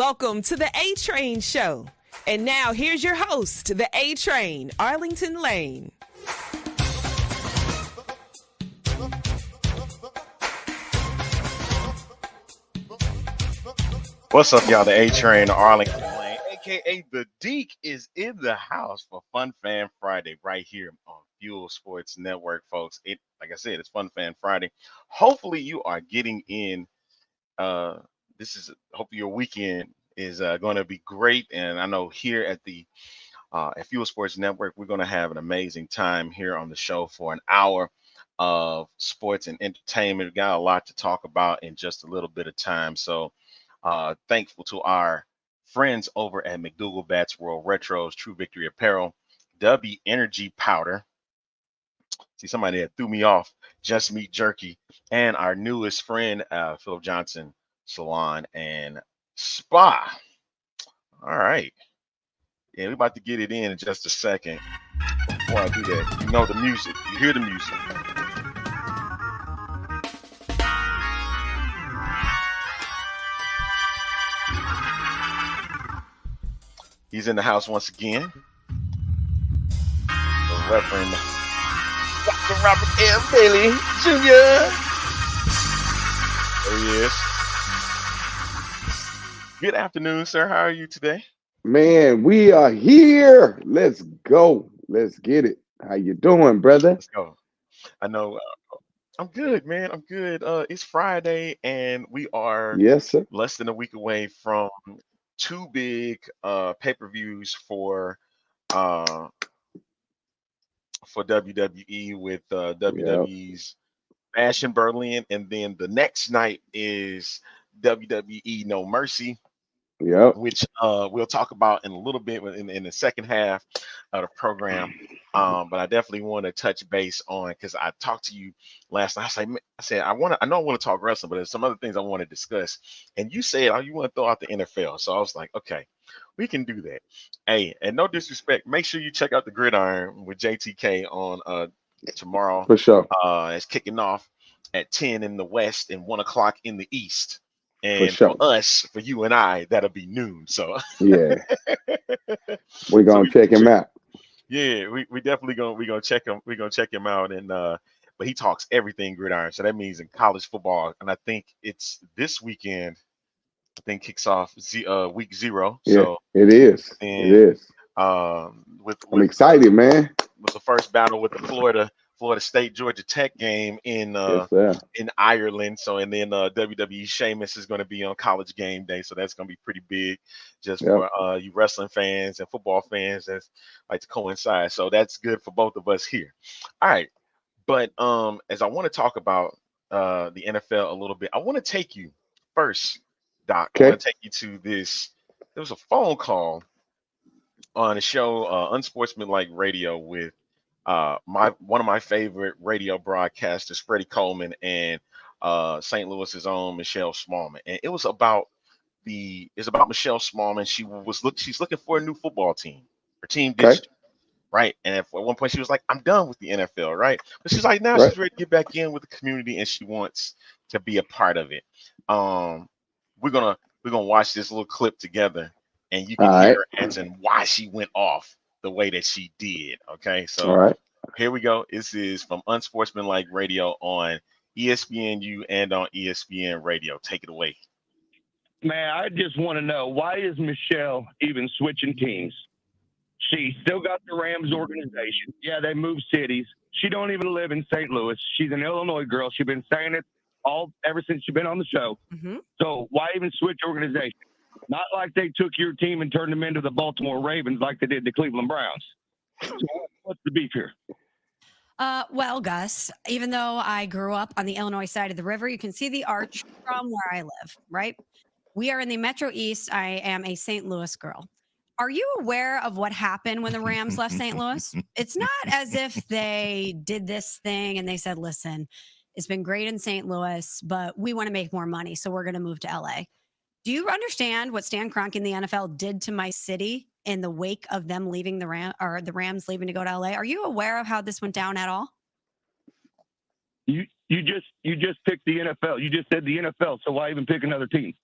Welcome to the A-Train Show. And now here's your host, the A-Train, Arlington Lane. What's up, y'all? The A-Train, Arlington Lane, a.k.a. The Deke, is in the house for Fun Fan Friday right here on Fuel Sports Network, folks. Like I said, it's Fun Fan Friday. Hopefully you are getting in. Hopefully your weekend is going to be great. And I know here at the at Fuel Sports Network, we're going to have an amazing time here on the show for an hour of sports and entertainment. We've got a lot to talk about in just a little bit of time. So thankful to our friends over at MacDougall Bats, World Retros, True Victory Apparel, Dubby Energy Powder. See, somebody that threw me off, Just Meat Jerky, and our newest friend, Philip Johnson, Salon and Spa. All right. Yeah, we're about to get it in just a second. Before I do that, you know the music. You hear the music. He's in the house once again. The Reverend Dr. Robert M. Bailey Jr. There he is. Good afternoon, sir. How are you today? Man, we are here. Let's go. Let's get it. How you doing, brother? Let's go. I know. I'm good, man. I'm good. It's Friday, and we are Yes, sir. less than a week away from two big pay-per-views for WWE with WWE's Bash in Berlin, and then the next night is WWE No Mercy, which we'll talk about in a little bit in the second half of the program. But I definitely want to touch base on, because I talked to you last night. I said I know I want to talk wrestling, but there's some other things I want to discuss. And you said, oh, you want to throw out the NFL. So I was like, okay, we can do that. Hey, and no disrespect, make sure you check out the Gridiron with JTK on tomorrow. For sure. It's kicking off at 10 in the West and 1 o'clock in the East. And for us, for you and I, that'll be noon. So yeah, we're gonna check him out. Yeah, we definitely gonna check him. We're gonna check him out, and but he talks everything Gridiron. So that means in college football, and I think it's this weekend. I think kicks off week 0. Yeah, so it is. It is. I'm excited, man. Was the first battle with the Florida State Georgia Tech game in Ireland. So, and then WWE Sheamus is going to be on College Game Day, so that's going to be pretty big, just for you wrestling fans and football fans that like to coincide. So that's good for both of us here. All right, but as I want to talk about the NFL a little bit, I want to take you first, Doc. Okay. I want to take you to this. There was a phone call on a show, Unsportsmanlike Radio, with one of my favorite radio broadcasters, Freddie Coleman, and St. Louis's own Michelle Smallman. And it was about Michelle Smallman. She's looking for a new football team. Her team ditched, right? And at one point she was like, I'm done with the NFL, right? But she's like, now she's ready to get back in with the community, and she wants to be a part of it. We're gonna watch this little clip together, and you can hear her answering why she went off the way that she did. Okay, so here we go. This is from Unsportsmanlike Radio on ESPNU and on ESPN Radio. Take it away. Man, I just want to know, why is Michelle even switching teams? She still got the Rams organization. Yeah, they moved cities. She don't even live in St. Louis. She's an Illinois girl. She's been saying it ever since she's been on the show. Mm-hmm. So why even switch organization? Not like they took your team and turned them into the Baltimore Ravens like they did the Cleveland Browns. So what's the beef here? Well, Gus, even though I grew up on the Illinois side of the river, you can see the arch from where I live, right? We are in the Metro East. I am a St. Louis girl. Are you aware of what happened when the Rams left St. Louis? It's not as if they did this thing and they said, listen, it's been great in St. Louis, but we want to make more money, so we're going to move to LA. Do you understand what Stan Kroenke and the NFL did to my city in the wake of them leaving the Rams leaving to go to LA? Are you aware of how this went down at all? You just picked the NFL. You just said the NFL, so why even pick another team?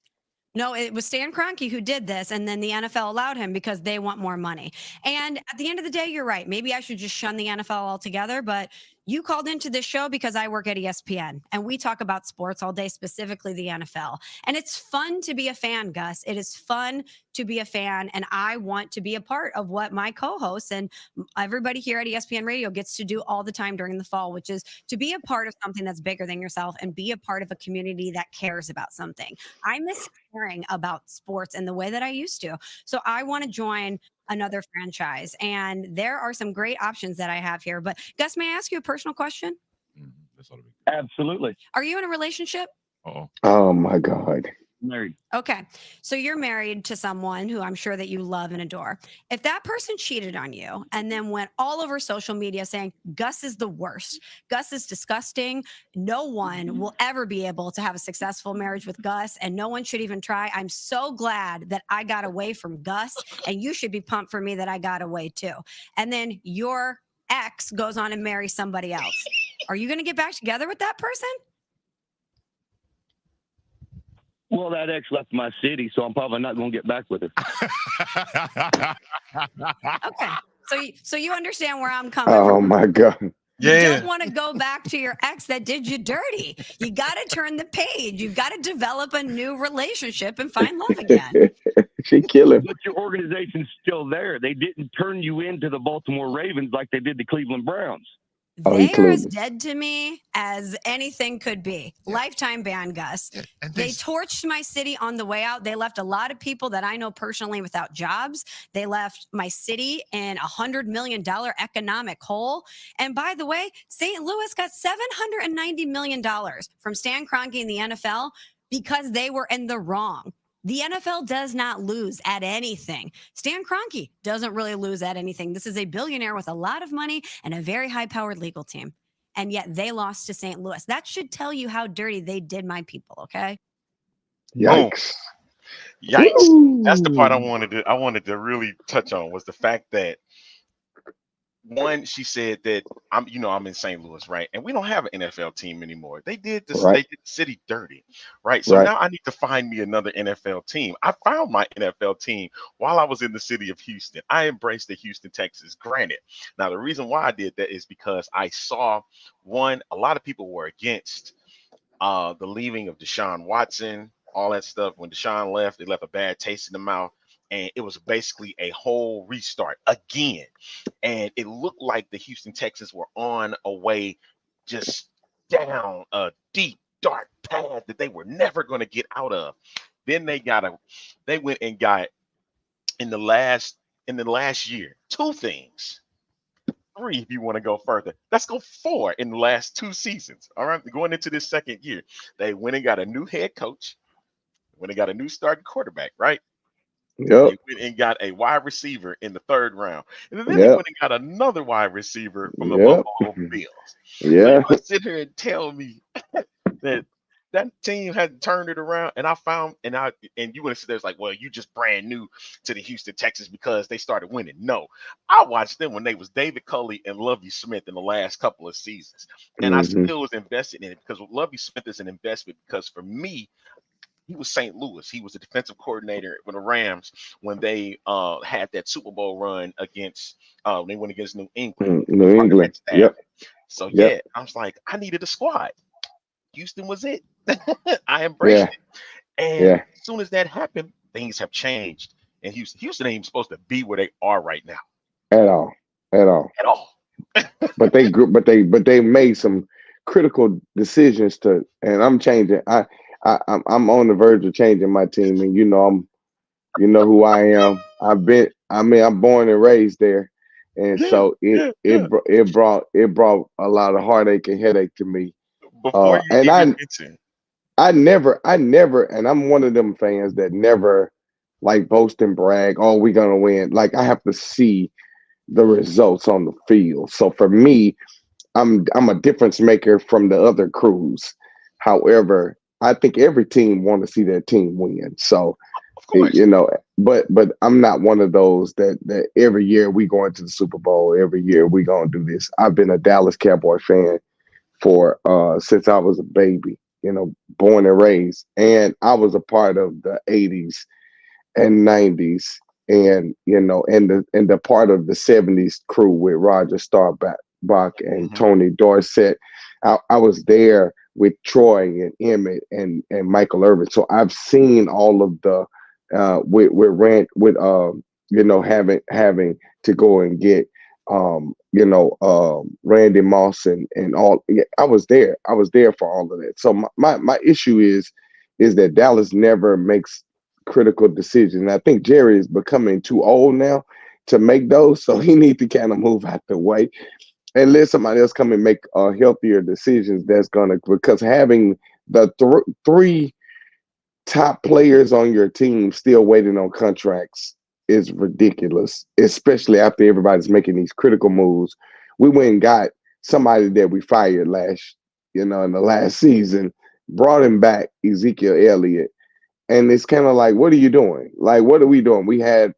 No, it was Stan Kroenke who did this, and then the NFL allowed him because they want more money. And at the end of the day, you're right. Maybe I should just shun the NFL altogether, but you called into this show because I work at ESPN and we talk about sports all day, specifically the NFL. And it's fun to be a fan, Gus. It is fun to be a fan. And I want to be a part of what my co-hosts and everybody here at ESPN Radio gets to do all the time during the fall, which is to be a part of something that's bigger than yourself and be a part of a community that cares about something. I miss caring about sports in the way that I used to. So I want to join another franchise. And there are some great options that I have here. But Gus, may I ask you a personal question? Absolutely. Are you in a relationship? Oh my God. Married. Okay. So you're married to someone who I'm sure that you love and adore. If that person cheated on you and then went all over social media saying, Gus is the worst, Gus is disgusting, no one will ever be able to have a successful marriage with Gus, and no one should even try. I'm so glad that I got away from Gus, and you should be pumped for me that I got away too. And then your ex goes on and marries somebody else. Are you going to get back together with that person? Well, that ex left my city, so I'm probably not going to get back with her. Okay. So you understand where I'm coming Oh from. my God. You Yeah. don't want to go back to your ex that did you dirty. You got to turn the page. You've got to develop a new relationship and find love again. She killing. But your organization's still there. They didn't turn you into the Baltimore Ravens like they did the Cleveland Browns. Oh, They he are as clueless. dead to me as anything could be. Lifetime ban, Gus. And They torched my city on the way out. They left a lot of people that I know personally without jobs. They left my city in $100 million economic hole. And by the way, St. Louis got $790 million from Stan Kroenke in the NFL because they were in the wrong. The NFL does not lose at anything. Stan Kroenke doesn't really lose at anything. This is a billionaire with a lot of money and a very high-powered legal team. And yet they lost to St. Louis. That should tell you how dirty they did my people, okay? Yikes. Yikes. Woo. That's the part I wanted to really touch on, was the fact that, one, she said that I'm in St. Louis, right? And we don't have an NFL team anymore. They did this, Right. they did the city dirty, right? So Right. now I need to find me another NFL team. I found my NFL team while I was in the city of Houston. I embraced the Houston Texans. Granted, now the reason why I did that is because I saw, one, a lot of people were against the leaving of Deshaun Watson, all that stuff. When Deshaun left, it left a bad taste in the mouth. And it was basically a whole restart again. And it looked like the Houston Texans were on a way just down a deep, dark path that they were never going to get out of. Then they went and got in the last year, two things. Three, if you want to go further. Let's go four in the last 2 seasons. All right. Going into this second year, they went and got a new head coach, went and got a new starting quarterback, right? Yep. They went and got a wide receiver in the 3rd round. And then they Yep. went and got another wide receiver from the Yep. Buffalo Bills. So Yeah. you sit here and tell me that team had turned it around, and you would have said there's like, well, you just brand new to the Houston Texans because they started winning. No, I watched them when they was David Culley and Lovie Smith in the last couple of seasons, and I still was invested in it because Lovie Smith is an investment. Because for me, he was St. Louis. He was the defensive coordinator for the Rams when they had that Super Bowl run against. They went against New England. New England. Yep. So Yep. yeah, I was like, I needed a squad. Houston was it. I embraced it. And as soon as that happened, things have changed. And Houston ain't even supposed to be where they are right now. At all. But they made some critical decisions and I'm changing. I'm on the verge of changing my team, and you know who I am. I'm born and raised there, and so it brought a lot of heartache and headache to me. Before you and even mention, I never, and I'm one of them fans that never like boast and brag. Oh, we're gonna win. Like I have to see the results on the field. So for me, I'm a difference maker from the other crews. However, I think every team want to see their team win. So, of course, but I'm not one of those that every year we go into the Super Bowl. Every year we gonna do this. I've been a Dallas Cowboy fan for since I was a baby. born and raised, and I was a part of the '80s and '90s, and the part of the '70s crew with Roger Staubach and Tony Dorsett. I was there with Troy and Emmett and Michael Irvin, so I've seen all of the having to go and get Randy Moss and all. Yeah, I was there. I was there for all of that. So my issue is that Dallas never makes critical decisions. I think Jerry is becoming too old now to make those, so he needs to kind of move out the way and let somebody else come and make healthier decisions. Because having the three top players on your team still waiting on contracts is ridiculous, especially after everybody's making these critical moves. We went and got somebody that we fired in the last season, brought him back, Ezekiel Elliott. And it's kind of like, what are you doing? Like, what are we doing? We had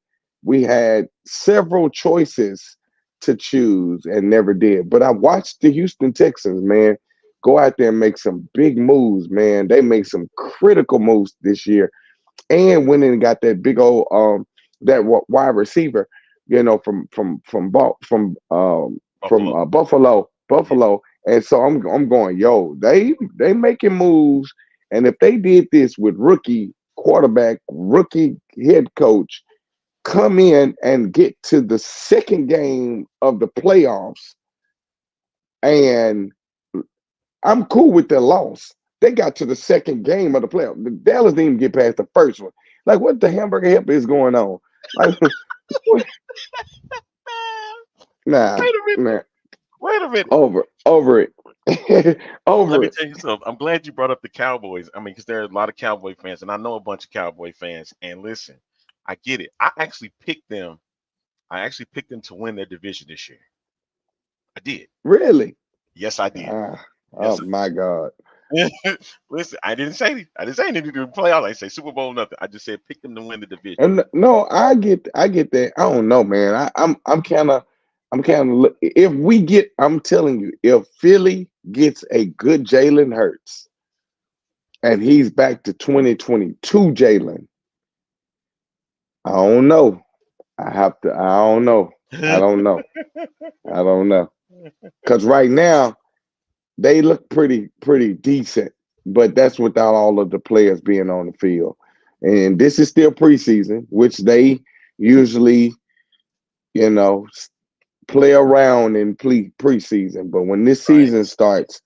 several choices to choose and never did. But I watched the Houston Texans, man, go out there and make some big moves, man. They made some critical moves this year, and went in and got that big old that wide receiver, from Buffalo. And so I'm going, yo, they making moves, and if they did this with rookie quarterback, rookie head coach, come in and get to the second game of the playoffs, and I'm cool with their loss. They got to the second game of the playoffs. The Dallas didn't even get past the first one. Like, what the hamburger help is going on? Like, nah, Wait a minute. over it. Let me tell you something. I'm glad you brought up the Cowboys. I mean, because there are a lot of Cowboy fans, and I know a bunch of Cowboy fans. And listen, I get it. I actually picked them to win their division this year. I did. Really? Yes, I did. My God. Listen, I didn't say anything to do playoffs. I didn't say Super Bowl, nothing. I just said pick them to win the division. And no, I get that. I don't know, man. I'm kind of if we get, I'm telling you, if Philly gets a good Jalen Hurts and he's back to 2022 Jalen, I don't know. I don't know. I don't know. Because right now they look pretty decent, but that's without all of the players being on the field. And this is still preseason, which they usually, play around in preseason. But when this season starts,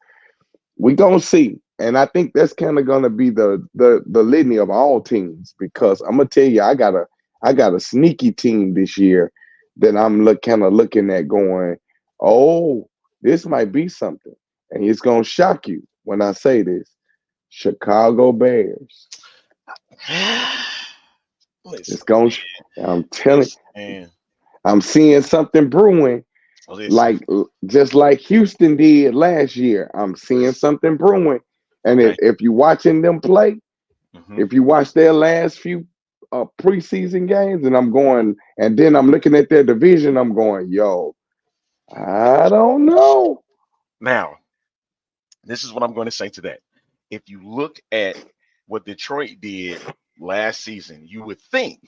we gonna see. And I think that's kind of gonna be the litany of all teams, because I'm gonna tell you, I got a sneaky team this year that I'm looking at going, oh, this might be something. And it's gonna shock you when I say this. Chicago Bears. It's going. I'm telling you, I'm seeing something brewing, just like Houston did last year. I'm seeing something brewing, and if you're watching them play, if you watch their last few preseason games, and then I'm looking at their division, I'm going, yo, I don't know. Now, this is what I'm going to say to that. If you look at what Detroit did last season, you would think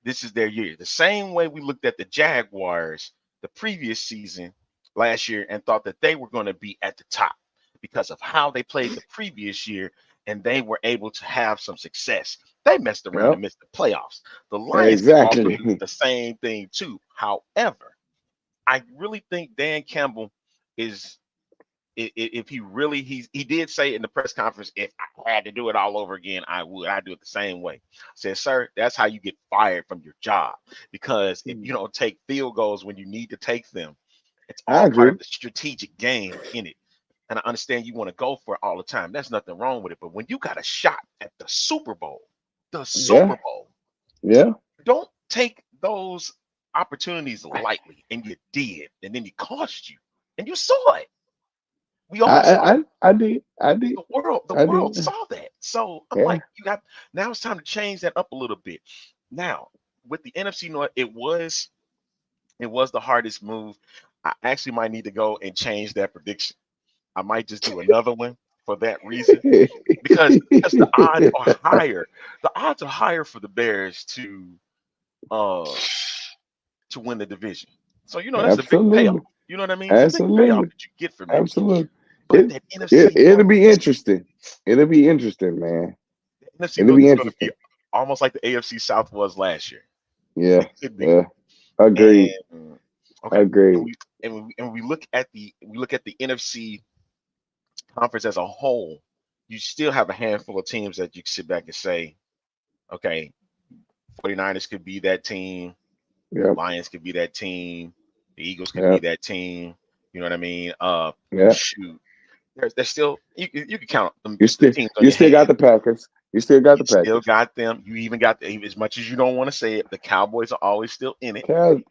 this is their year. The same way we looked at the Jaguars the previous season last year and thought that they were going to be at the top because of how they played the previous year, and they were able to have some success. They messed around and missed the playoffs. The Lions also did the same thing too. However, I really think Dan Campbell is, if he did say in the press conference, if I had to do it all over again, I'd do it the same way. I said, sir, that's how you get fired from your job, because if you don't take field goals when you need to take them, it's all part of the strategic game in it. And I understand you want to go for it all the time. There's nothing wrong with it. But when you got a shot at the Super Bowl, don't take those opportunities lightly. And you did, and then it cost you, and you saw it. We all saw it. I did. The world saw that. So I'm like, now it's time to change that up a little bit. Now, with the NFC North, it was the hardest move. I actually might need to go and change that prediction. I might just do another one for that reason because the odds are higher. The odds are higher for the Bears uh to win the division. So that's a big payoff. Absolutely. You know what I mean? It's a big payoff Absolutely. that you get from it. Absolutely. But It, that NFC it'll North, be interesting. It'll be interesting, man. the NFC It'll North be is going to be interesting. almost like the AFC South was last year. Yeah. It could be. Yeah. Agreed. And okay, and Agreed. we look at the NFC conference as a whole. You still have a handful of teams that you can sit back and say, okay, 49ers could be that team, Yep. Lions could be that team, the Eagles could be Yep. that team. You know what I mean? Yep. Shoot, there's still you can count them You the still teams on you your still got hand. the Packers. You still got You the still Packers. got them. You even got as much as you don't want to say it. The Cowboys are always still in it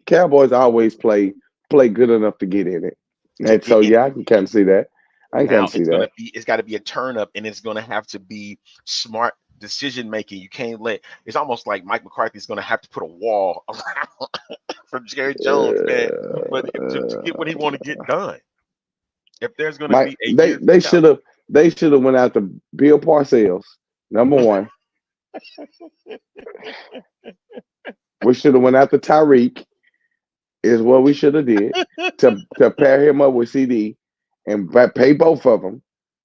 Cowboys always play good enough to get in it. to And get so in yeah, it. I can kind of see that. I can kind Now of see that. it's got to be a turn up, and it's gonna have to be smart decision making. You can't let it's almost like Mike McCarthy's gonna have to put a wall around for Jerry Jones, man, but to get what he want to get done. If there's gonna Mike, be a year to they count. should have went out to Bill Parcells. Number one, we should have went out to Tyreek. Is what we should have did to pair him up with CD and pay both of them.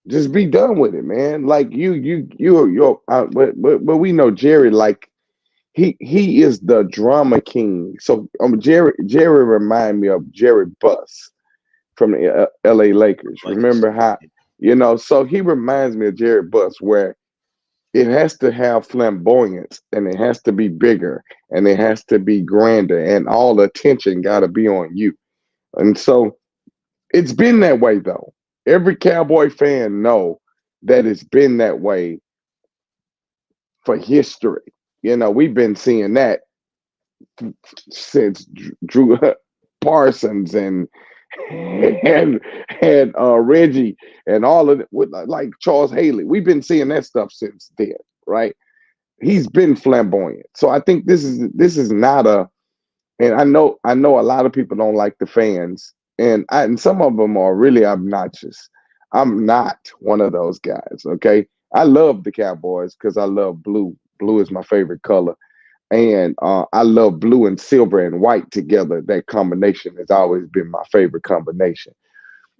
Just be done with it, man. Like but we know Jerry. Like he is the drama king. So Jerry remind me of Jerry Buss from the L.A. Lakers. Lakers. Remember how So he reminds me of Jerry Buss, where it has to have flamboyance and it has to be bigger and it has to be grander and all the attention got to be on you. And so it's been that way though. Every Cowboy fan know that it's been that way for history. We've been seeing that since Drew Parsons and Reggie and all of it with like Charles Haley. We've been seeing that stuff since then, right? He's been flamboyant. So I think this is not and I know a lot of people don't like the fans and some of them are really obnoxious. I'm not one of those guys, okay? I love the Cowboys because I love blue. Blue is my favorite color. And I love blue and silver and white together. That combination has always been my favorite combination.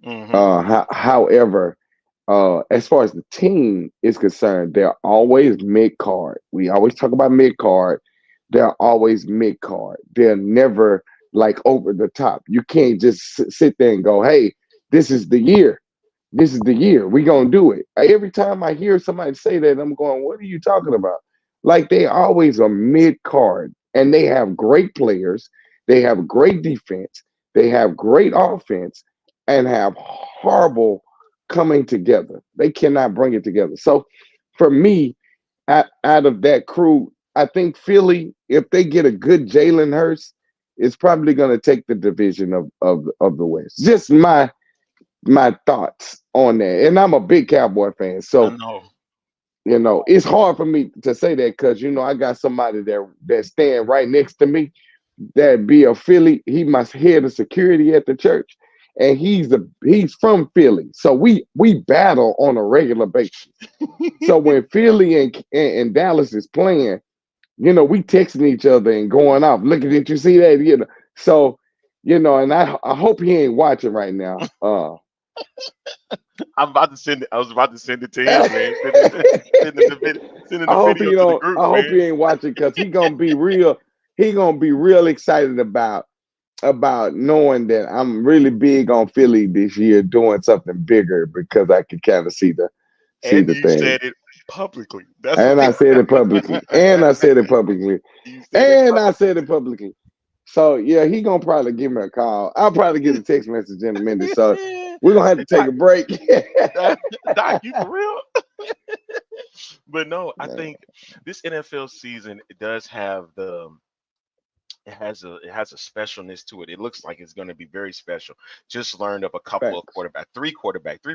However, as far as the team is concerned, they're always mid card. We always talk about mid card. They're always mid card. They're never like over the top. You can't just sit there and go, "Hey, this is the year. This is the year. We're gonna do it." Every time I hear somebody say that, I'm going, "What are you talking about?" Like they always are mid card, and they have great players. They have great defense. They have great offense, and have horrible coming together. They cannot bring it together. So for me, out of that crew, I think Philly, if they get a good Jalen Hurts, is probably going to take the division of the West. Just my thoughts on that. And I'm a big Cowboy fan, I so know. it's hard for me to say that because I got somebody that stand right next to me that be a Philly. He must head of security at the church, and he's from Philly. So we battle on a regular basis. So when Philly and Dallas is playing, we texting each other and going off. Look at it, you see that, So, and I hope he ain't watching right now. I'm about to send it. I was about to send it to him, man. Sending the video to the group, I hope man. he ain't watching because he gonna be real. He gonna be real excited about knowing that I'm really big on Philly this year, doing something bigger because I can kind of see And the you thing. said it publicly. That's And what I said it publicly. And I said it publicly. you said it And I publicly. said it publicly. So yeah, he gonna probably give me a call. I'll probably get a text message in a minute. So we're gonna have to take a break. Doc, you for real? But no, I think this NFL season it does have it has a specialness to it. It looks like it's going to be very special. Just learned of a couple of Facts. three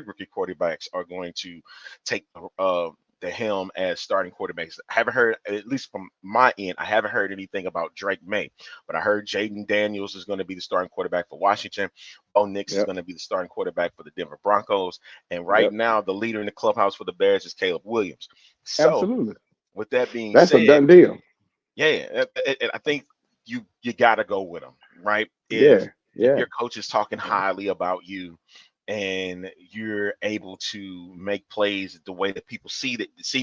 rookie quarterbacks are going to take the helm as starting quarterbacks. I haven't heard, at least from my end, I haven't heard anything about Drake May, but I heard Jaden Daniels is going to be the starting quarterback for Washington. Bo Nix is going to be the starting quarterback for the Denver Broncos. And right now, the leader in the clubhouse for the Bears is Caleb Williams. So, Absolutely. with that being That's said, a done deal. Yeah, I think you got to go with them, right? Yeah. If your coach is talking highly about you, and you're able to make plays the way that people seen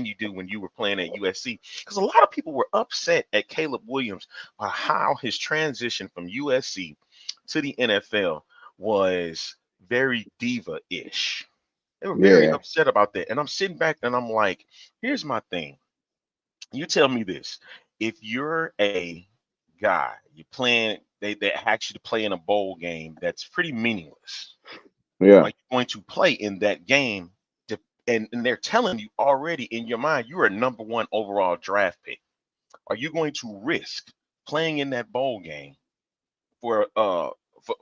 you do when you were playing at USC, because a lot of people were upset at Caleb Williams about how his transition from USC to the NFL was very diva-ish. They were very upset about that, and I'm sitting back and I'm like, here's my thing. You tell me this: if you're a guy, you're playing, they ask you to play in a bowl game that's pretty meaningless. Yeah. Are you going to play in that game? And they're telling you already in your mind, you're a number 1 overall draft pick. Are you going to risk playing in that bowl game for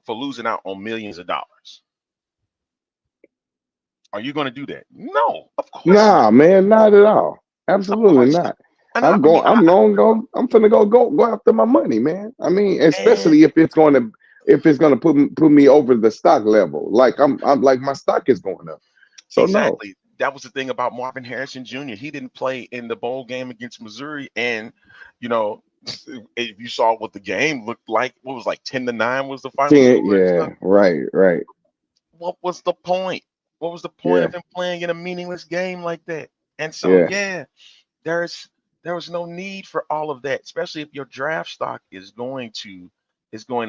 losing out on millions of dollars? Are you going to do that? No, of course not. Man, not at all. Absolutely not. I'm finna go after my money, man. I mean, especially if it's gonna put me over the stock level. Like I'm like my stock is going up. So exactly. No. That was the thing about Marvin Harrison Jr. He didn't play in the bowl game against Missouri, and if you saw what the game looked like, what was like 10-9 was the final score. Yeah, right. What was the point? What was the point of him playing in a meaningless game like that? And so there was no need for all of that, especially if your draft stock is going to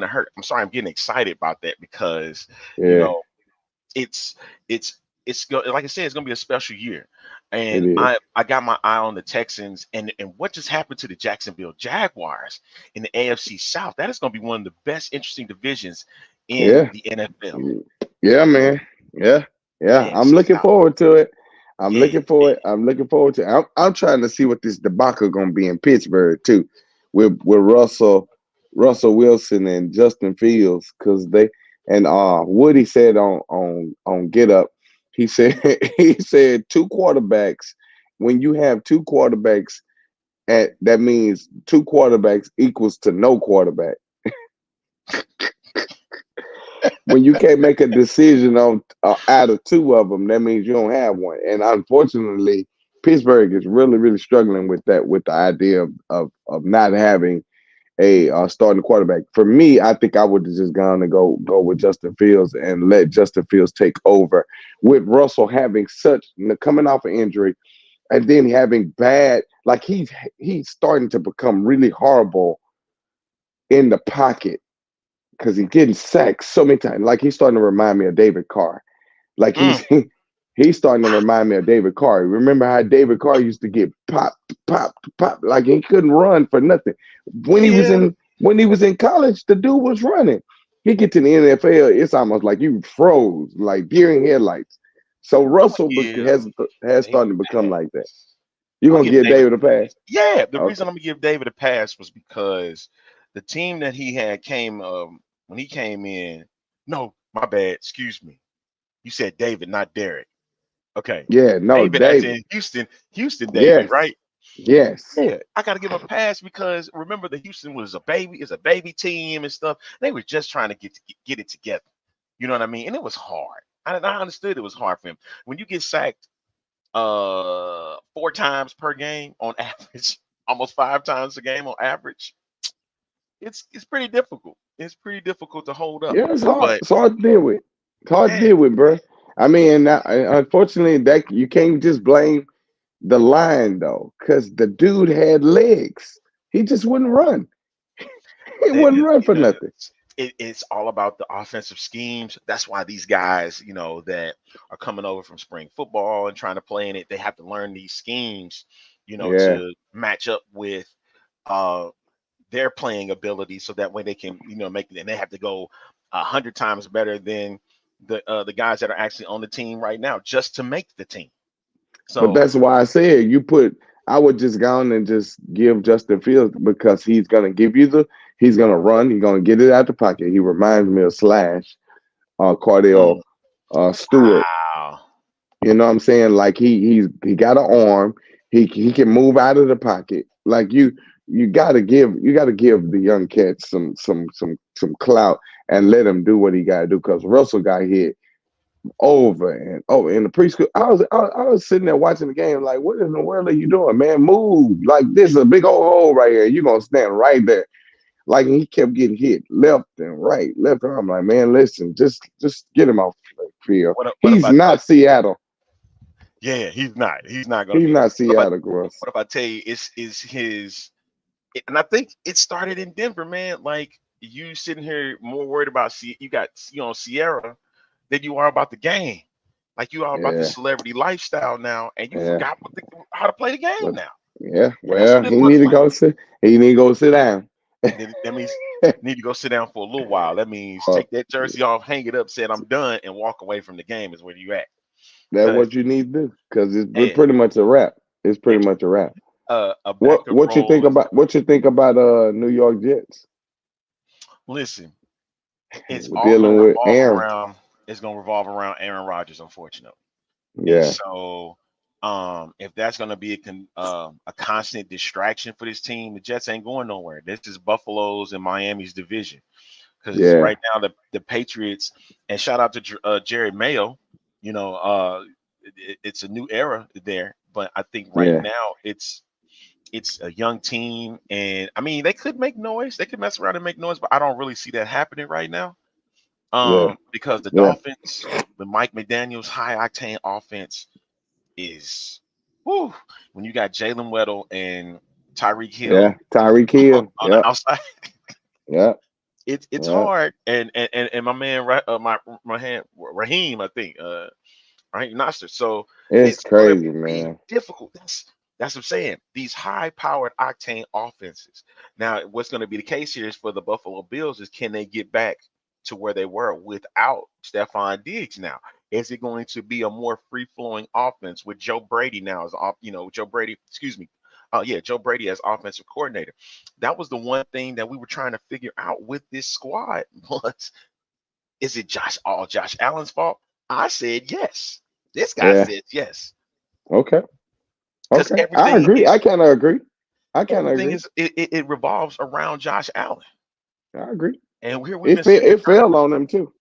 hurt. I'm sorry, I'm getting excited about that because it's like I said, it's gonna be a special year. And I got my eye on the Texans and what just happened to the Jacksonville Jaguars in the AFC South. That is gonna be one of the best interesting divisions in the NFL. Yeah, man. Yeah. I'm looking forward to it. I'm looking forward to it. I'm trying to see what this debacle gonna be in Pittsburgh too, with Russell Wilson and Justin Fields, because Woody said on Get Up, he said 2 quarterbacks. When you have 2 quarterbacks, that means 2 quarterbacks equals to no quarterback. When you can't make a decision on out of 2 of them, that means you don't have one. And unfortunately, Pittsburgh is really, really struggling with that, with the idea of not having a starting quarterback. For me, I think I would have just gone and go with Justin Fields and let Justin Fields take over, with Russell having coming off an injury and then having bad, like he's starting to become really horrible in the pocket. Because he's getting sacked so many times. Like he's starting to remind me of David Carr. Like he's starting to remind me of David Carr. Remember how David Carr used to get popped, like he couldn't run for nothing. When he was in college, the dude was running. He get to the NFL, it's almost like you froze, like deer in headlights. So Russell has started to become like that. You're gonna give David a pass? Yeah, the reason I'm gonna give David a pass was because the team that he had came when he came in. No, my bad. Excuse me. You said David, not Derek. Okay. Yeah, no, David. As in Houston David, right? Yes. Yeah, I got to give him a pass because remember the Houston was a baby team and stuff. They were just trying to get it together. You know what I mean? And it was hard. I understood it was hard for him. When you get sacked 4 times per game on average, almost 5 times a game on average, it's pretty difficult. It's pretty difficult to hold up. Yeah, it's hard. It's hard to deal with. It's hard to deal with, bro. I mean, unfortunately, that you can't just blame the line though, because the dude had legs. He just wouldn't run. He wouldn't run for nothing. It's all about the offensive schemes. That's why these guys, that are coming over from spring football and trying to play in it, they have to learn these schemes, to match up with their playing ability, so that way they can, make it. And they have to go 100 times better than the guys that are actually on the team right now just to make the team. So, but that's why I said I would just go on and just give Justin Fields, because he's gonna give you he's gonna run, he's gonna get it out the pocket. He reminds me of Slash, Cardell Stewart. Wow. You know what I'm saying? Like he got an arm. He can move out of the pocket. Like you gotta give the young cat some clout and let him do what he gotta do because Russell got hit over and over in the preschool. I was sitting there watching the game like, what in the world are you doing, man? Move. Like this is a big old hole right here. You're gonna stand right there. Like he kept getting hit left and right, left and right. I'm like, man, listen, just get him off the field. What He's about not Seattle. Yeah, he's not. He's not going to He's be. not Seattle, Gross. What if I tell you, is his? And I think it started in Denver, man. Like you sitting here more worried about Sierra than you are about the game. Like you are about the Yeah, celebrity lifestyle now, and you yeah, forgot how to play the game but now. yeah. And that's Well, what it looks like. he need to go sit down. That means you need to go sit down for a little while. That means Uh, take that jersey off, hang it up, said I'm done, and walk away from the game. Is where you at. that's Because what you need to do because it's and pretty much a wrap. It's yeah, pretty much a wrap. a backup role is What you think about New York Jets? listen. It's We're all gonna dealing with revolve Aaron. around. It's gonna revolve around Aaron Rodgers, unfortunately. And Yeah, so, if that's gonna be a constant distraction for this team, the Jets ain't going nowhere. This is Buffalo's and Miami's division because yeah, right now the Patriots and shout out to Jerry Mayo. You know, it's a new era there, but I think right yeah, now it's a young team, and I mean they could make noise. They could mess around and make noise, but I don't really see that happening right now. yeah, Because the yeah, Dolphins, the Mike McDaniel's high octane offense is, whew, when you got Jalen Weddle and Tyreek yeah. Hill Tyreek Hill. on the Yep, outside, yep, it's yep. hard. And my man, Raheem, I think, Raheem Noster. So It's it's gonna crazy, be man. difficult. That's what I'm saying. These high-powered octane offenses. Now, what's going to be the case here is for the Buffalo Bills is can they get back to where they were without Stephon Diggs now? Is it going to be a more free-flowing offense with Joe Brady now as Joe Brady, excuse me. Joe Brady as offensive coordinator. That was the one thing that we were trying to figure out with this squad was is it Josh Allen's fault? I said yes. This guy Yeah. said yes. Okay. Because Okay. I agree. I kind of agree. I kind of everything agree. is it revolves around Josh Allen. I agree. And here we've It been sitting here it fell on him too.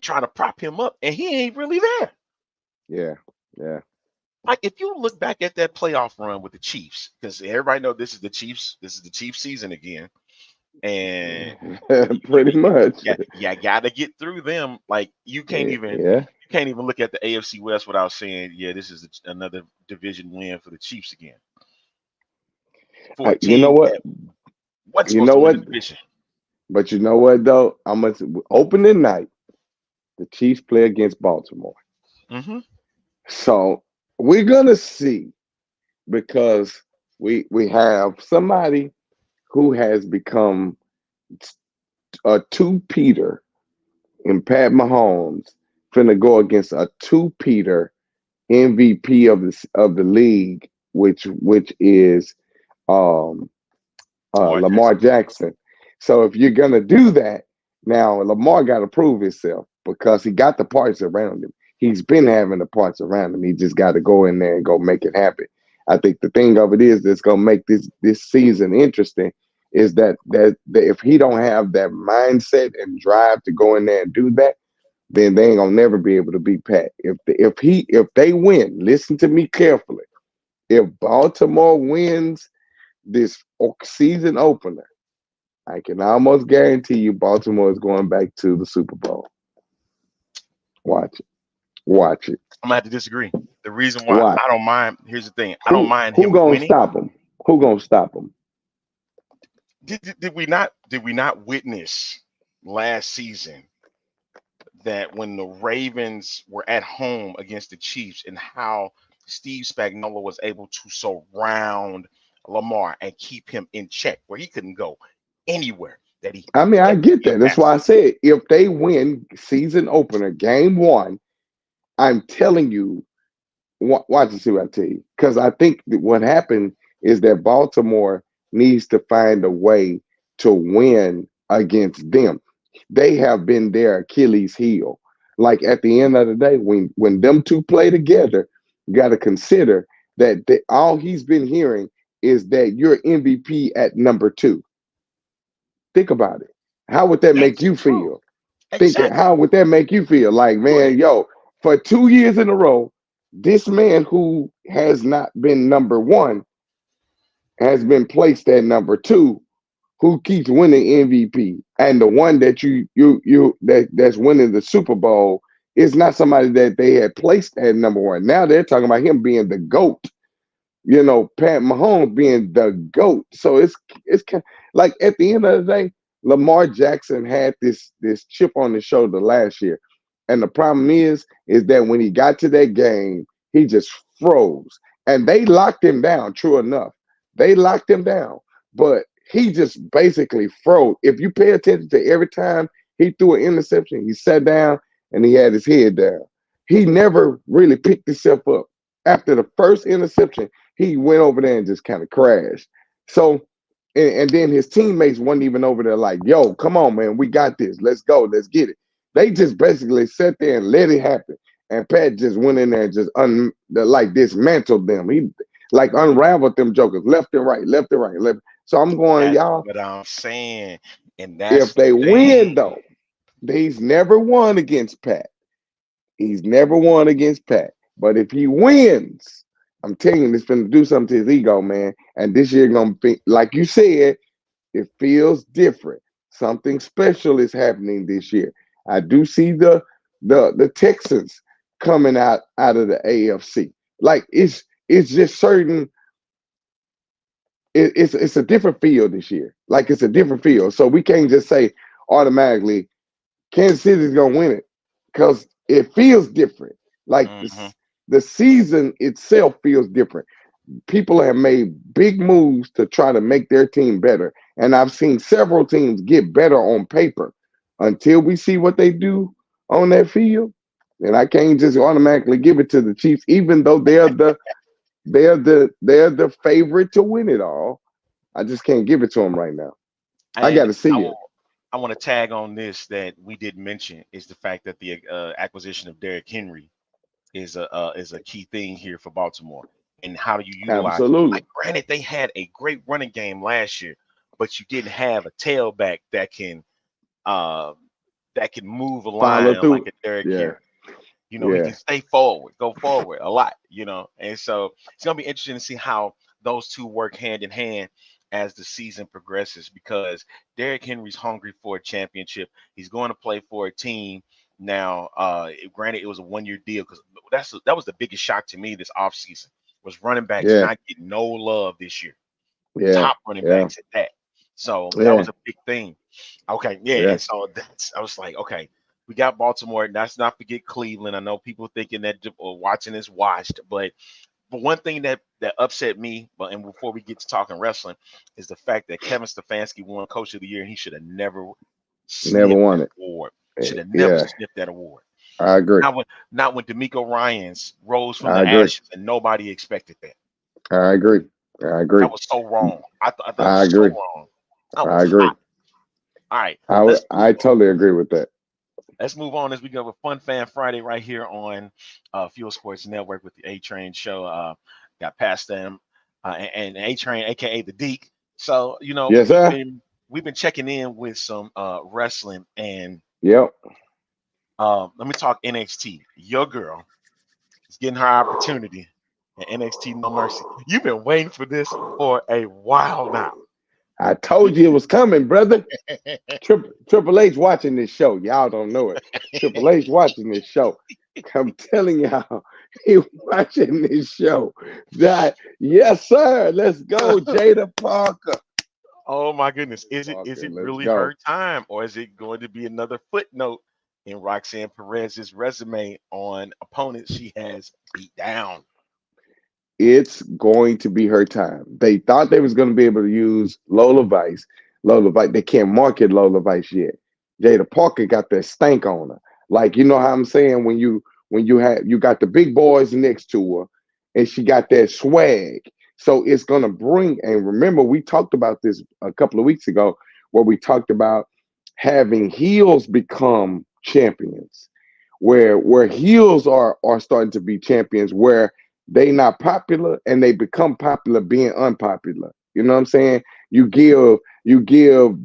trying to prop him up, and he ain't really there. Yeah. Yeah. Like if you look back at that playoff run with the Chiefs, because everybody know this is the Chiefs season again. And Pretty much. you gotta get through them. Like you can't Yeah. even look at the AFC West without saying, yeah, this is another division win for the Chiefs again. For a You know team what? that wasn't You supposed know to win the what? division. But you know what though? I'm gonna opening night. The Chiefs play against Baltimore. Mm-hmm. So we're gonna see because we have somebody who has become a two-peater in Pat Mahomes finna go against a two-peater MVP of the league, which is um Lamar Lamar Jackson. Jackson. So if you're gonna do that, now Lamar got to prove himself because he got the parts around him. He's been having the parts around him. He just got to go in there and go make it happen. I think the thing of it is that's gonna make this season interesting is that if he don't have that mindset and drive to go in there and do that, then they ain't gonna never be able to beat Pat. If they win, listen to me carefully. If Baltimore wins this season opener, I can almost guarantee you Baltimore is going back to the Super Bowl. Watch it. Watch it. I'm gonna have to disagree. The reason why Watch. I don't mind, here's the thing, I don't mind Who him gonna winning. stop him? Who gonna stop him? Did we not witness last season that when the Ravens were at home against the Chiefs and how Steve Spagnuolo was able to surround Lamar and keep him in check where he couldn't go anywhere that he I mean, I had to get be a that. That's why I passer. said if they win season opener game 1, I'm telling you, watch and see what I tell you. Because I think that what happened is that Baltimore needs to find a way to win against them. They have been their Achilles heel. Like at the end of the day, when them two play together, you got to consider that all he's been hearing is that you're MVP at number 2. Think about it. How would that make That's you true. feel? Exactly. How would that make you feel? Like, man, yo, for 2 years in a row, this man who has not been number 1 has been placed at number 2, who keeps winning MVP, and the one that that's winning the Super Bowl is not somebody that they had placed at number 1. Now they're talking about him being the GOAT. Pat Mahomes being the GOAT. So it's kind like at the end of the day, Lamar Jackson had this chip on his shoulder last year. And the problem is that when he got to that game, he just froze. And they locked him down, true enough. They locked him down. But he just basically froze. If you pay attention to every time he threw an interception, he sat down and he had his head down. He never really picked himself up. After the first interception, he went over there and just kind of crashed. So, and then his teammates weren't even over there like, yo, come on, man, we got this. Let's go. Let's get it. They just basically sat there and let it happen. And Pat just went in there and just dismantled them. He like unraveled them jokers left and right, left and right, left. So I'm going, That's y'all. what I'm saying. And that's If the they win, thing. though, he's never won against Pat. He's never won against Pat. But if he wins, I'm telling you, it's going to do something to his ego, man. And this year going to be, like you said, it feels different. Something special is happening this year. I do see the Texans coming out of the AFC. Like it's just certain. It's a different field this year. Like it's a different field. So we can't just say automatically Kansas City's gonna win it because it feels different. Like the season itself feels different. People have made big moves to try to make their team better. And I've seen several teams get better on paper. Until we see what they do on that field, and I can't just automatically give it to the Chiefs, even though they're the favorite to win it all. I just can't give it to them right now. I got And to see it. I want to tag on this that we didn't mention is the fact that the acquisition of Derrick Henry is a key thing here for Baltimore. And how do you utilize it? Absolutely. Like, granted, they had a great running game last year, but you didn't have a tailback uh, that can move a Follow line like through. a Derrick Yeah. Henry. He Yeah. can stay forward, go forward a lot, And so it's gonna be interesting to see how those two work hand in hand as the season progresses because Derrick Henry's hungry for a championship. He's going to play for a team now. Granted, it was a 1-year deal because that was the biggest shock to me this offseason was running backs Yeah. not getting no love this year. Yeah. Top running backs at that. So that was a big thing. Okay, yeah. And so I was like, okay, we got Baltimore. Let's not forget Cleveland. I know people thinking that watching is washed, but one thing that upset me, and before we get to talking wrestling, is the fact that Kevin Stefanski won Coach of the Year, and he should have never won it. Award. Should have never sniffed that award. I agree. Not when D'Amico Ryans rose from I the agree. ashes, and nobody expected that. I agree. That was so wrong. I thought that was agree. so wrong. I agree. Hot. All right. I totally agree with that. Let's move on as we go with Fun Fan Friday right here on Fuel Sports Network with the A Train show. Got past them and A Train, aka the Deke. So yes, we've been checking in with some wrestling and yep. Let me talk NXT. Your girl is getting her opportunity at NXT No Mercy. You've been waiting for this for a while now. I told you it was coming, brother. Triple H watching this show. Y'all don't know it. Triple H watching this show. I'm telling y'all, he watching this show. Yes, sir. Let's go, Jada Parker. Oh my goodness. Is it really her time, or is it going to be another footnote in Roxanne Perez's resume on opponents she has beat down? It's going to be her time. They thought they was going to be able to use Lola Vice. They can't market Lola Vice yet. Jada Parker got that stank on her. Like, you know how I'm saying, when you got the big boys next to her and she got that swag. So it's going to bring, and remember, we talked about this a couple of weeks ago where we talked about having heels become champions. where heels are starting to be champions, where they not popular and they become popular being unpopular. You know what I'm saying? You give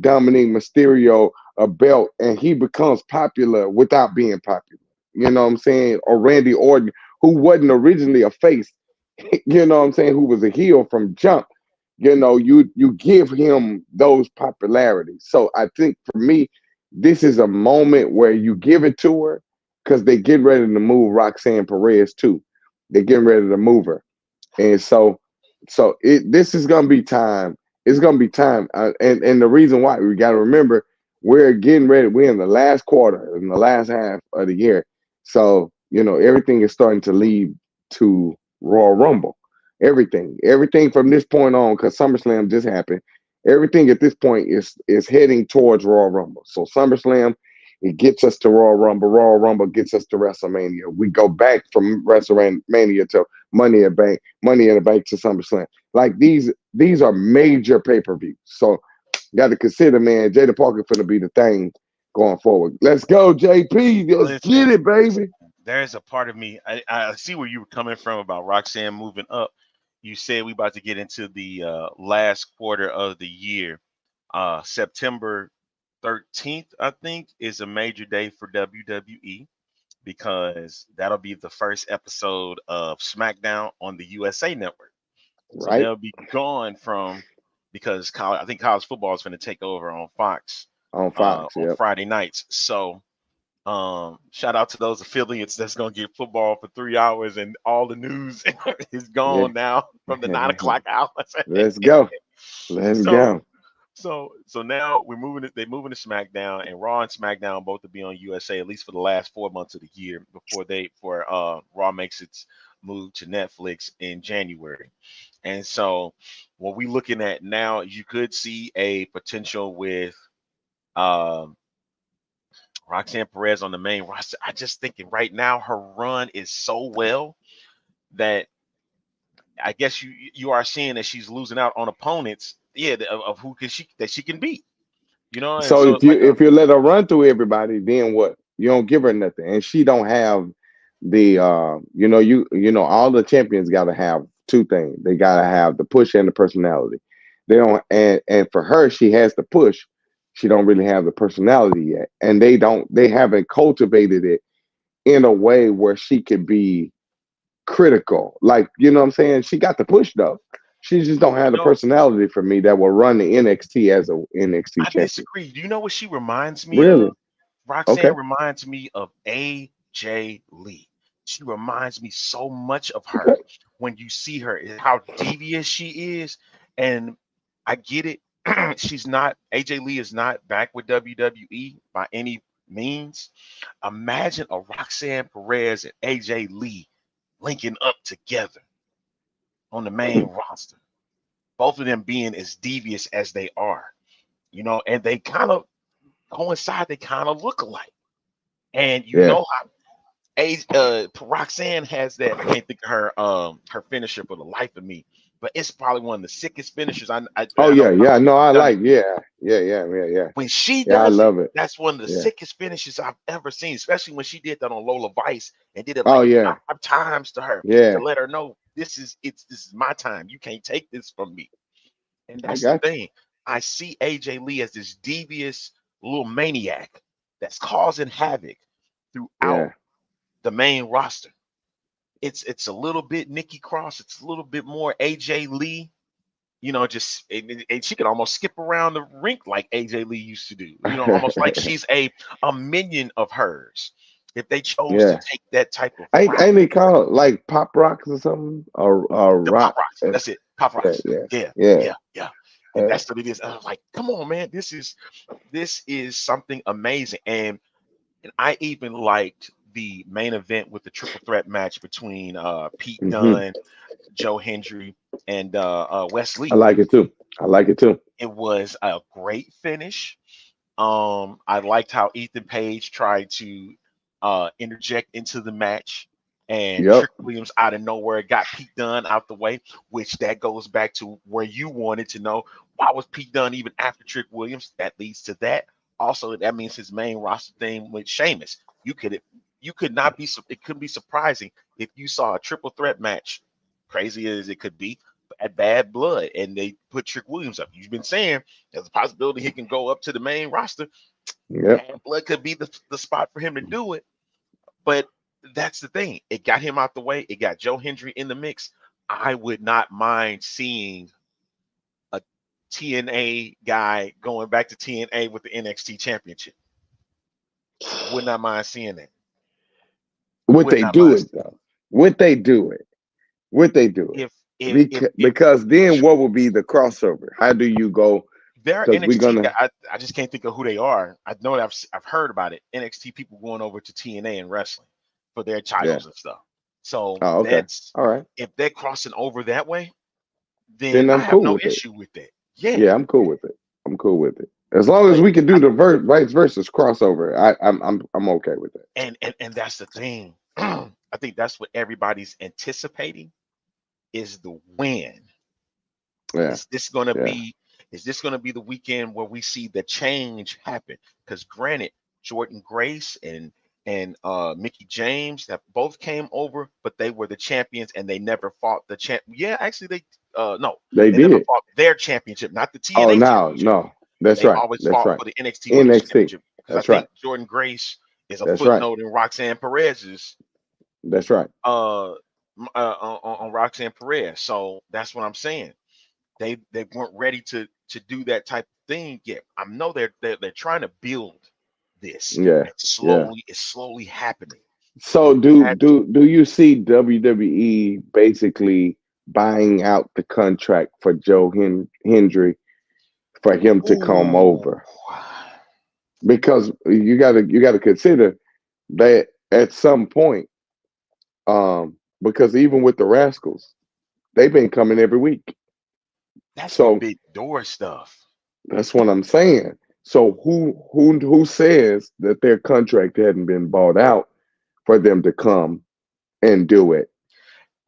Dominic Mysterio a belt and he becomes popular without being popular. You know what I'm saying? Or Randy Orton, who wasn't originally a face, you know what I'm saying, who was a heel from jump. You give him those popularities. So I think for me, this is a moment where you give it to her because they get ready to move Roxanne Perez too. They're getting ready to move her. And this is gonna be time. It's gonna be time, and the reason why we got to remember we're getting ready. We're in the last quarter, in the last half of the year. So everything is starting to lead to Royal Rumble. Everything from this point on, because SummerSlam just happened. Everything at this point is heading towards Royal Rumble. So SummerSlam, it gets us to Royal Rumble. Royal Rumble gets us to WrestleMania. We go back from WrestleMania to Money in the Bank to SummerSlam. Like these are major pay-per-views. So got to consider, man, Jada Parker finna be the thing going forward. Let's go, JP. Let's get it, baby. There's a part of me. I see where you were coming from about Roxanne moving up. You said we about to get into the last quarter of the year. September 13th, I think, is a major day for WWE because that'll be the first episode of SmackDown on the USA Network. So Right they'll be gone from because I think college football is going to take over on Fox on Fox. on Yep. Friday nights. So shout out to those affiliates that's going to get football for 3 hours and all the news is Yeah. gone now from the 9 o'clock hours. Let's go. Let's So go. so now we're moving it. They're moving to SmackDown, and Raw and SmackDown both to be on USA at least for the last 4 months of the year before Raw makes its move to Netflix in January. And so what we're looking at now, you could see a potential with um, Roxanne Perez on the main roster. I just thinking right now her run is so well that I guess you are seeing that she's losing out on opponents, of who can she can beat. And So so if it's like you let her run through everybody, then what? You don't give her nothing, and she don't have the all the champions got to have two things. They got to have the push and the personality. They don't, and for her, she has the push. She don't really have the personality yet, and they haven't cultivated it in a way where she could be critical. Like, you know what I'm saying? She got the push though. She just don't have you the know, personality for me that will run the NXT as a NXT I champion. disagree. Do you know what she reminds me Really? of? Roxanne Okay. reminds me of AJ Lee. She reminds me so much of her when you see her, how devious she is. And I get it. She's not, AJ Lee is not back with WWE by any means. Imagine a Roxanne Perez and AJ Lee linking up together on the main roster. Both of them being as devious as they are, and they kind of coincide. They kind of look alike. And Yeah. Roxanne has that. I can't think of her finisher for the life of me, but it's probably one of the sickest finishers Oh I know yeah, yeah. No, I done it. like. Yeah. When she Yeah, I does it, love it. that's one of the Yeah. sickest finishes I've ever seen, especially when she did that on Lola Vice and did it Oh like yeah. 5 times to her to Yeah. let her know this is my time. You can't take this from me. And I that's the got you. thing. I see AJ Lee as this devious little maniac that's causing havoc throughout Yeah. the main roster. It's a little bit Nikki Cross. It's a little bit more AJ Lee. Just and she can almost skip around the rink like AJ Lee used to do. Almost like she's a minion of hers. If they chose to Yeah. take that type of route, Ain't they called like pop rocks or something? Or the Pop rock? Rocks. That's it. Pop Yeah, Rocks. yeah, Yeah, yeah. yeah, yeah. And Uh, that's what it is. I was like, come on, man. This is something amazing. And I even liked the main event with the triple threat match between Pete mhm. Dunne, Joe Hendry, and Wes I Lee. like it too. I like it too. It was a great finish. I liked how Ethan Page tried to interject into the match, and Yep. Trick Williams out of nowhere got Pete Dunne out the way, which that goes back to where you wanted to know why was Pete Dunne even after Trick Williams. That leads to that. Also, that means his main roster thing with Sheamus. you could not be. It couldn't be surprising if you saw a triple threat match, crazy as it could be, at Bad Blood, and they put Trick Williams up. You've been saying there's a possibility he can go up to the main roster. Yep. Bad Blood could be the spot for him to do it. But that's the thing. It got him out the way. It got Joe Hendry in the mix. I would not mind seeing a TNA guy going back to TNA with the NXT championship. Would not mind seeing that. Would they do it though? Would they do it? Would they do it? Because then what would be the crossover? How do you go? There are NXT. I just can't think of who they are. I know that I've heard about it. NXT people going over to TNA and wrestling for their titles and stuff. So that's all right. If they're crossing over that way, then I have cool no issue with that. Yeah, I'm cool with it. I'm cool with it. As long as we can do the vice versus crossover, I'm okay with it. And that's the thing. I think that's what everybody's anticipating is the win. Yeah. Is this going to be? Is this going to be the weekend where we see the change happen? Because granted, Jordan Grace and Mickey James that both came over, but they were the champions and they never fought the champ. Yeah, actually, they never fought their championship, not the TNA championship. No, that's they right. always that's fought right. for the NXT championship. That's I think Jordan Grace is a footnote in Roxanne Perez's. That's right. On Roxanne Perez. So that's what I'm saying. They weren't ready to do that type of thing yet. I know they're trying to build this. Yeah. It's slowly happening. So do you see WWE basically buying out the contract for Joe Hendry for him to come over? Because you gotta consider that at some point, because even with the Rascals, they've been coming every week. That's big door stuff. That's what I'm saying. So who says that their contract hadn't been bought out for them to come and do it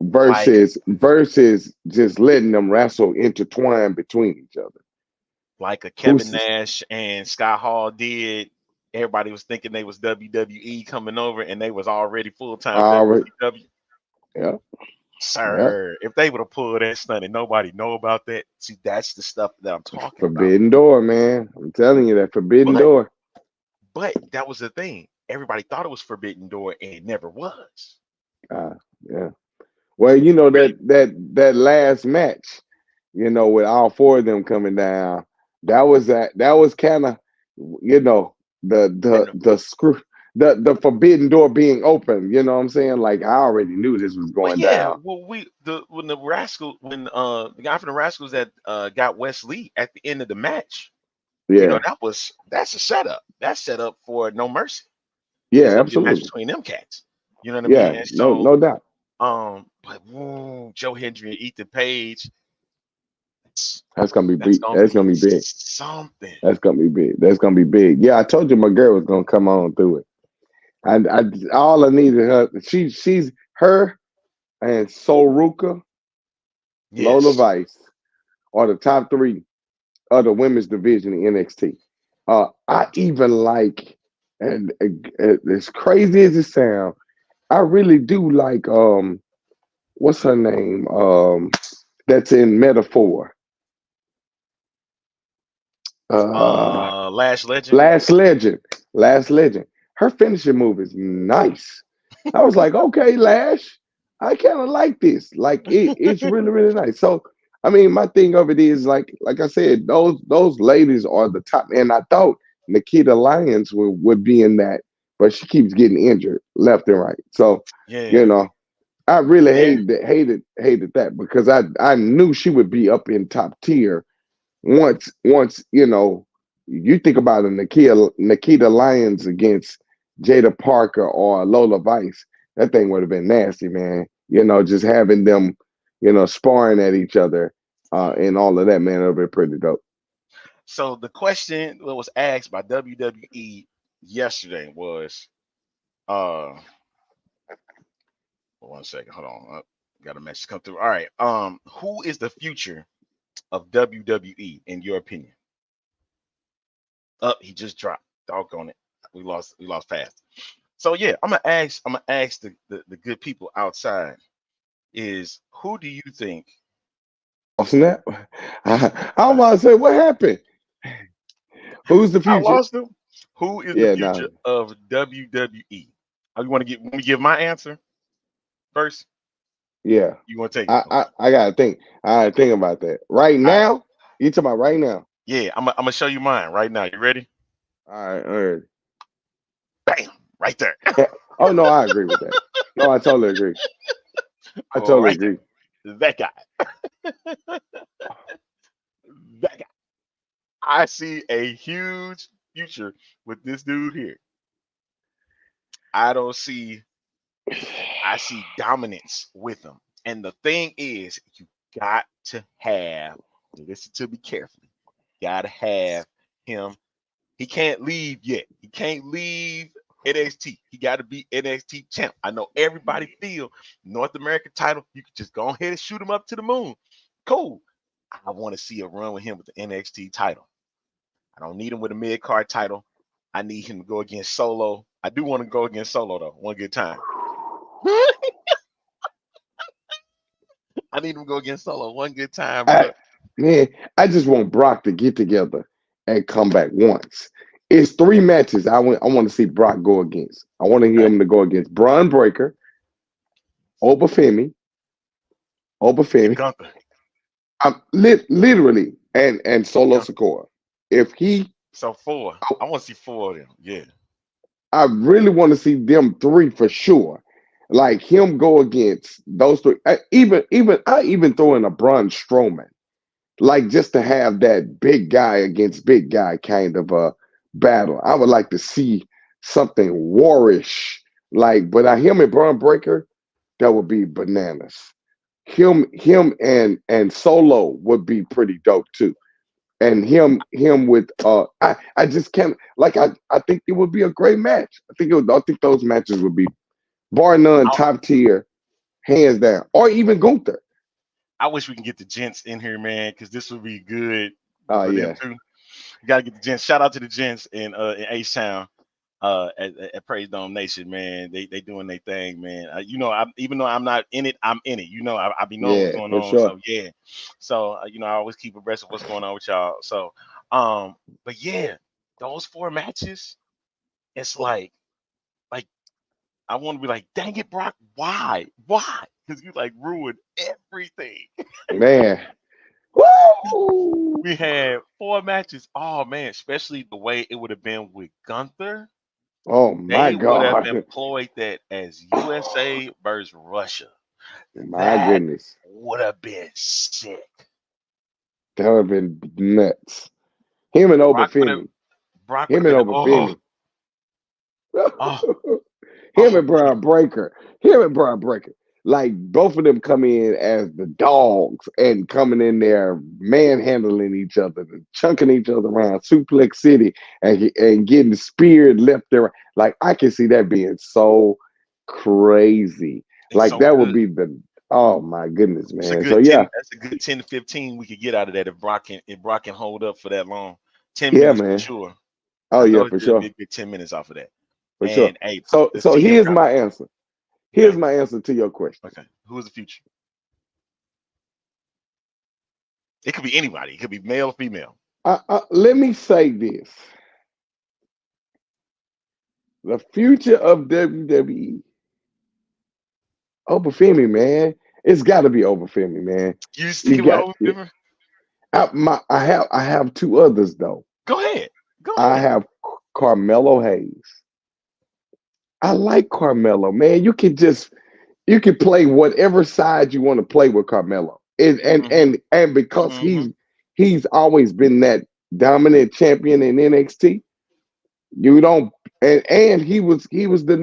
versus just letting them wrestle intertwine between each other? Like a Kevin Nash and Scott Hall did. Everybody was thinking they was WWE coming over and they was already full-time WWE. Yeah. Sir, if they would have pulled that stunt and nobody know about that, see, that's the stuff that I'm talking about. Forbidden door, man. I'm telling you that forbidden door. But that was the thing. Everybody thought it was forbidden door, and it never was. Yeah. Well, that last match, with all four of them coming down, that was kind of, the screw. The forbidden door being open, you know what I'm saying? Like I already knew this was going down. Well, when the guy from the Rascals that got Wes Lee at the end of the match, that's a setup. That's set up for No Mercy. Yeah, absolutely. Match between them cats. You know what I mean? Yeah, no doubt. But Joe Hendry and Ethan Page. That's gonna be big. That's gonna be big. Something. That's gonna be big. That's gonna be big. Yeah, I told you my girl was gonna come on through it. I all I needed her. She's her and Soruka, Lola Vice are the top three of the women's division in NXT. I even like, and as crazy as it sounds, I really do like what's her name? That's in Metaphor. Last Legend. Last Legend. Her finishing move is nice. I was like, okay, Lash, I kind of like this. Like it's really, really nice. So, I mean, my thing of it is like I said, those ladies are the top. And I thought Nikita Lyons would be in that, but she keeps getting injured left and right. So, I really hated that because I knew she would be up in top tier once you think about it, Nikita Lyons against Jada Parker or Lola Vice, that thing would have been nasty, man. Just having them, sparring at each other and all of that, man, it would have been pretty dope. So the question that was asked by WWE yesterday was, 1 second, hold on, got a message come through. All right, who is the future of WWE in your opinion? He just dropped. Doggone it. We lost fast. So yeah, I'm gonna ask the good people outside is who do you think Oh snap! I was about to say, what happened? Who's the I future? lost them? Who is the Yeah, future no, of WWE? You want to get me give my answer first? yeah. You want to take it? I gotta think. I gotta think about that. Right All right. now, you talking about right now? Yeah, I'm gonna show you mine right now. You ready? All right, all right. Bam, right there. Yeah. Oh no, I agree with that. No, I totally agree. I totally Right agree. there. That guy. That guy. I see a huge future with this dude here. I don't see I see dominance with him. And the thing is, you got to have, listen to me carefully, gotta have him. He can't leave yet. He can't leave NXT. He got to be NXT champ. I know everybody feel North American title. You can just go ahead and shoot him up to the moon. Cool. I want to see a run with him with the NXT title. I don't need him with a mid card title. I need him to go against Solo. I do want to go against Solo though, one good time. I need him to go against Solo one good time, I, bro. man, I just want Brock to get together and come back once. It's 3 matches I want to see Brock go against. I want to hear Okay. him to go against Braun Breaker, Obafemi, And Obafemi. Gunther. Literally, and And Solo Gunther. Sikoa. If he, So four. I want to see four of them. Yeah. I really want to see them three for sure. Like him go against those three. I even throw in a Braun Strowman, like just to have that big guy against big guy kind of a battle. I would like to see something warish, like, but him and Braun Breaker, that would be bananas. Him and Solo would be pretty dope too. And him with I just can't like I think it would be a great match. I think those matches would be bar none I, top tier, hands down, or even Gunther. I wish we can get the gents in here, man, because this would be good Oh for them yeah. too. You gotta get the gents. Shout out to the gents in H Town, at Praise Dome Nation, man. They doing their thing, man. Even though I'm not in it, I'm in it. I be knowing what's Yeah, going for on. sure. So yeah. So I always keep abreast of what's going on with y'all. So but yeah, those four matches, it's like I want to be like, dang it, Brock, why? Why? Because you like ruined everything. Man. Woo! We had four matches. Oh man, especially the way it would have been with Gunther. Oh my They would have God. employed that as USA versus Russia. My That goodness. would have been sick. That would have been nuts. Him and Brock would have Obafemi. Brock would Him have and been oh Obafemi. oh Him oh and man. Brian Breaker. Him and Brian Breaker. Like both of them come in as the dogs and coming in there manhandling each other, and chunking each other around Suplex City and getting speared left there. Like I can see that being so crazy. It's Like so that would good. be the oh my goodness, It's a man. So good yeah, 10. That's a good 10 to 15 we could get out of that if Brock can hold up for that long. 10 yeah, minutes for man. sure. Oh I yeah, know it's for gonna be sure. a good 10 minutes off of that. For sure. And hey, So let's so see him here's drop. my answer. Here's Okay. my answer to your question. Okay. Who is the future? It could be anybody. It could be male or female. Let me say this. The future of WWE, Obafemi, man. It's got to be Obafemi, man. You You sticking with got Owen River? I have two others though. Go ahead. Go I ahead. have Carmelo Hayes. I like Carmelo, man. You can play whatever side you want to play with Carmelo. Mm-hmm. And because Mm-hmm. he's always been that dominant champion in NXT, you don't and he was the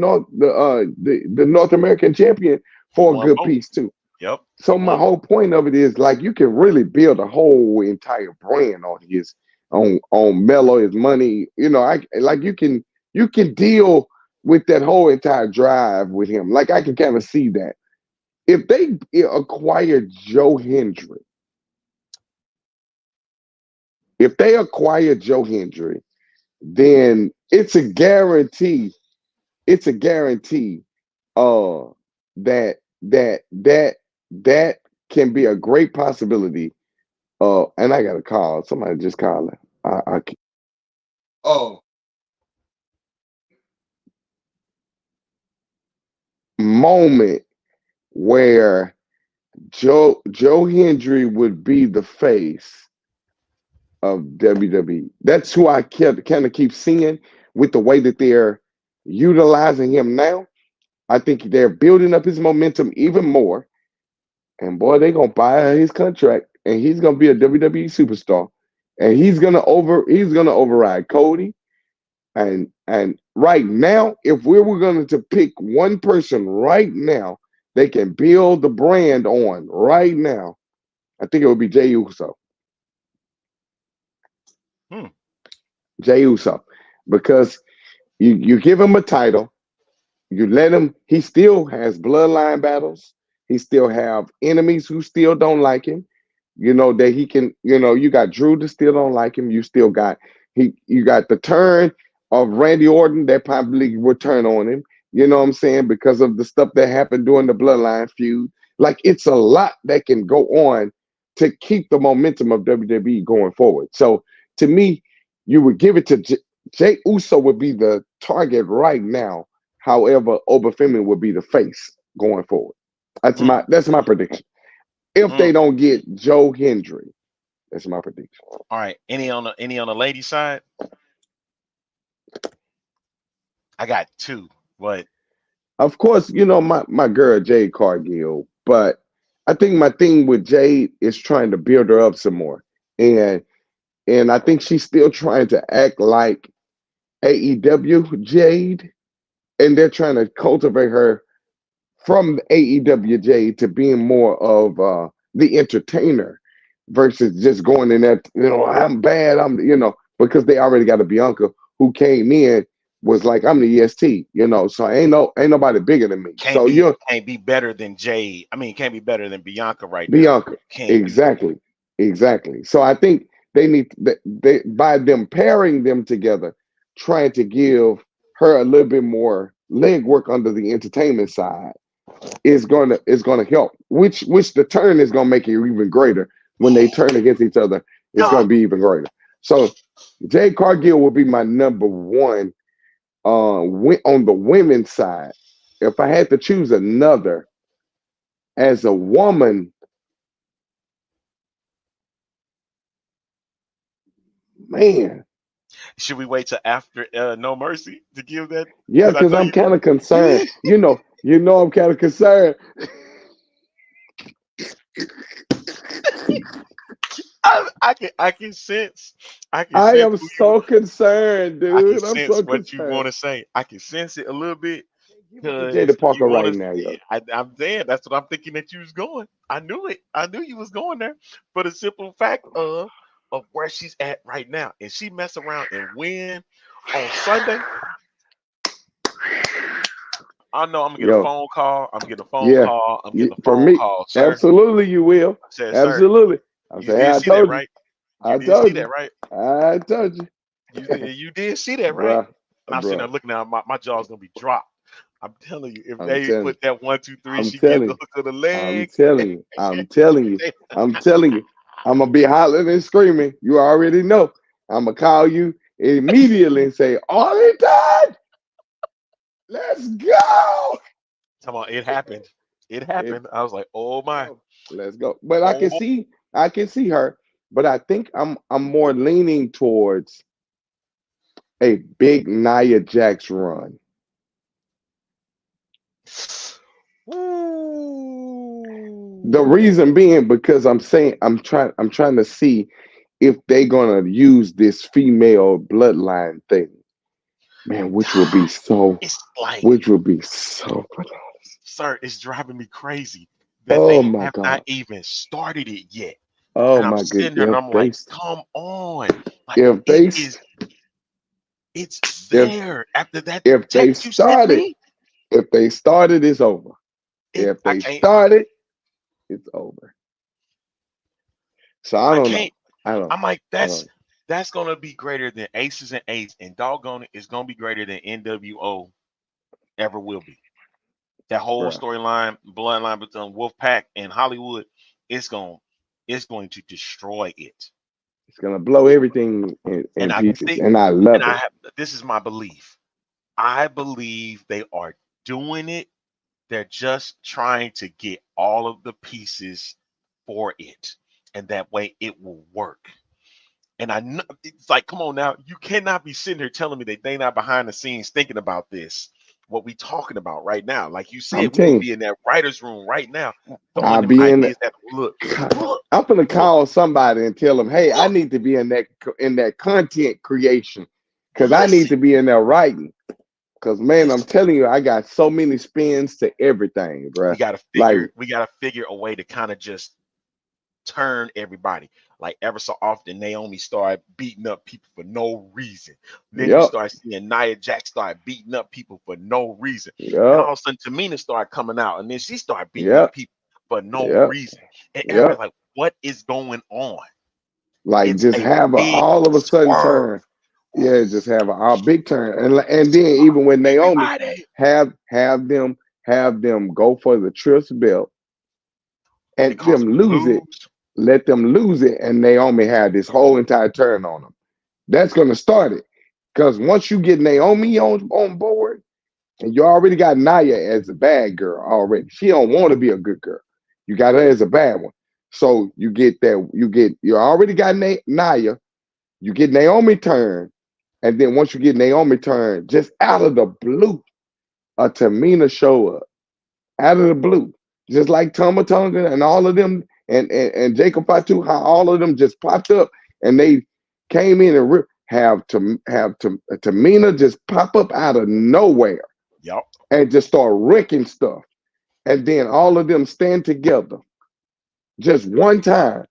North American champion He for a won good both. piece too. Yep. He So my won whole both. point of it is like you can really build a whole entire brand on his on Melo, his money. I like you can deal with that whole entire drive with him. Like I can kind of see that. If they acquire Joe Hendry, if they acquire Joe Hendry, then it's a guarantee it's a guarantee that that can be a great possibility. And I got a call. Somebody just called. Oh, moment where Joe Hendry would be the face of WWE. That's who I kind of keep seeing with the way that they're utilizing him now. I think they're building up his momentum even more. And boy, they're gonna buy his contract, and he's gonna be a WWE superstar. And he's gonna override Cody. And right now, if we were going to pick one person right now, they can build the brand on right now. I think it would be Jey Uso. Jey Uso, because you give him a title, you let him. He still has bloodline battles. He still have enemies who still don't like him. You know that he can. You know you got Drew that still don't like him. You still got You got the turn of Randy Orton that probably would turn on him. You know what I'm saying, because of the stuff that happened during the bloodline feud. Like it's a lot that can go on to keep the momentum of WWE going forward. So to me, you would give it to Jey Uso would be the target right now. However, Obafemi would be the face going forward. That's my prediction. If they don't get Joe Hendry, that's my prediction. All right. Any on the lady side? I got two, but of course, you know my girl Jade Cargill, but I think my thing with Jade is trying to build her up some more, and I think she's still trying to act like AEW Jade, and they're trying to cultivate her from AEW Jade to being more of the entertainer versus just going in that, I'm bad, because they already got a Bianca who came in was like, I'm the EST, so ain't nobody bigger than me. You can't be better than Jade. I mean, can't be better than Bianca right now. Bianca, exactly. So I think they need by them pairing them together, trying to give her a little bit more leg work under the entertainment side is gonna help. Which the turn is gonna make it even greater when they turn against each other. It's gonna be even greater. So Jade Cargill will be my number one on the women's side. If I had to choose another as a woman, man. Should we wait till after No Mercy to give that? Yeah, because I'm kind of concerned. I'm kind of concerned. I can sense. I am so concerned, dude. I can sense so what concerned. you want to say. I can sense it a little bit. Jada Parker right now, yo. I'm saying that's what I'm thinking that you was going. I knew it. I knew you was going there. For the simple fact of where she's at right now, and she mess around and win on Sunday. I know I'm gonna get a phone call. I'm getting a phone call. I'm getting a phone call, sir. Absolutely, you will. I said, absolutely. You did see that, right? I told you. I told you. You did see that, right? And I'm sitting there looking at my jaw's gonna be dropped. I'm telling you, if they put that 1, 2, 3, she get the hook of the leg. I'm telling you. I'm gonna be hollering and screaming. You already know. I'm gonna call you immediately and say, "All it done. Let's go." Come on, it happened. It happened. I was like, "Oh my, let's go." But I can see her. But I think I'm more leaning towards a big Nia Jax run. The reason being because I'm trying to see if they're gonna use this female bloodline thing, man, which will be so bananas. Sir, it's driving me crazy that they have not even started it yet. Oh and I'm my sitting there and I'm like, come on. Like, it's there. After that, if they started, it's over. If they started, it's over. So I don't know. I'm like, that's gonna be greater than Aces and Eights, and doggone it, it's gonna be greater than NWO ever will be. That whole storyline, bloodline between Wolfpack and Hollywood, it's going to destroy it. It's gonna blow everything in pieces, and I love it. This is my belief. I believe they are doing it. They're just trying to get all of the pieces for it, and that way it will work. And I know it's like, come on now, you cannot be sitting here telling me that they're not behind the scenes thinking about this. What we talking about right now? Like you said, we would be in that writer's room right now. I'll be in that. Look, I'm gonna call somebody and tell them, hey, I need to be in that content creation because I need to be in there writing. Because man, I'm telling you, I got so many spins to everything, bro. We gotta figure a way to kind of just turn everybody. Like ever so often, Naomi started beating up people for no reason. Then you start seeing Nia Jax start beating up people for no reason. And all of a sudden, Tamina started coming out, and then she started beating up people for no reason. And everybody's like, "What is going on?" Like it's just have all of a sudden turn. Yeah, just have a big turn, and then even when Naomi have them go for the Trish belt and them lose it. Let them lose it, and Naomi had this whole entire turn on them. That's going to start it. Because once you get Naomi on board, and you already got Nia as a bad girl already. She don't want to be a good girl. You got her as a bad one. So you get that. You already got Nia. You get Naomi turn, and then once you get Naomi turn, just out of the blue, a Tamina show up. Out of the blue. Just like Tama Tonga and all of them. And Jacob Fatu, how all of them just popped up and they came in and have Tamina just pop up out of nowhere, and just start wrecking stuff, and then all of them stand together, just one time.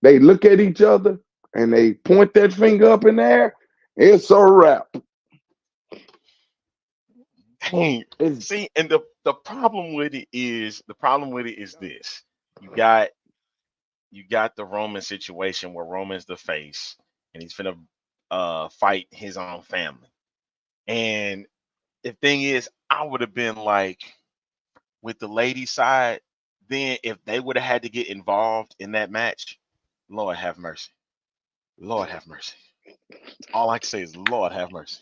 They look at each other and they point that finger up in the air. It's a wrap. Dang. See, and the problem with it is this. You got the Roman situation where Roman's the face and he's finna fight his own family. And the thing is, I would have been like, with the lady side, then if they would have had to get involved in that match, Lord have mercy. Lord have mercy. All I can say is Lord have mercy.